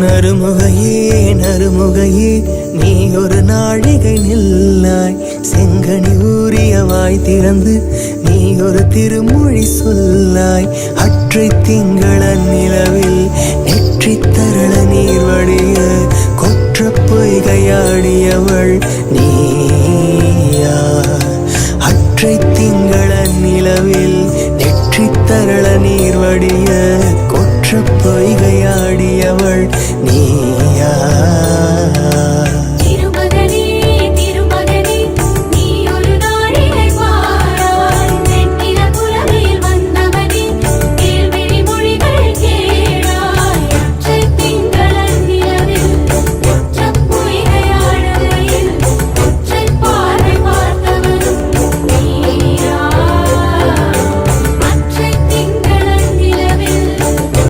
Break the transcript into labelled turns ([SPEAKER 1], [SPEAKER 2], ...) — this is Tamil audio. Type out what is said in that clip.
[SPEAKER 1] நறுமுகையே நறுமுகையே நீ ஒரு நாழிகை நில்லாய். செங்கனி ஊறிய வாய் திறந்து நீ ஒரு திருமொழி சொல்லாய். அற்றை திங்கள நிலவில் நெற்றி தரள நீர் வடிய கொற்ற பொய்கையாடியவள் நீயா. அற்றை திங்கள நிலவில் நெற்றி தரள நீர் வடிய கொற்ற பொய்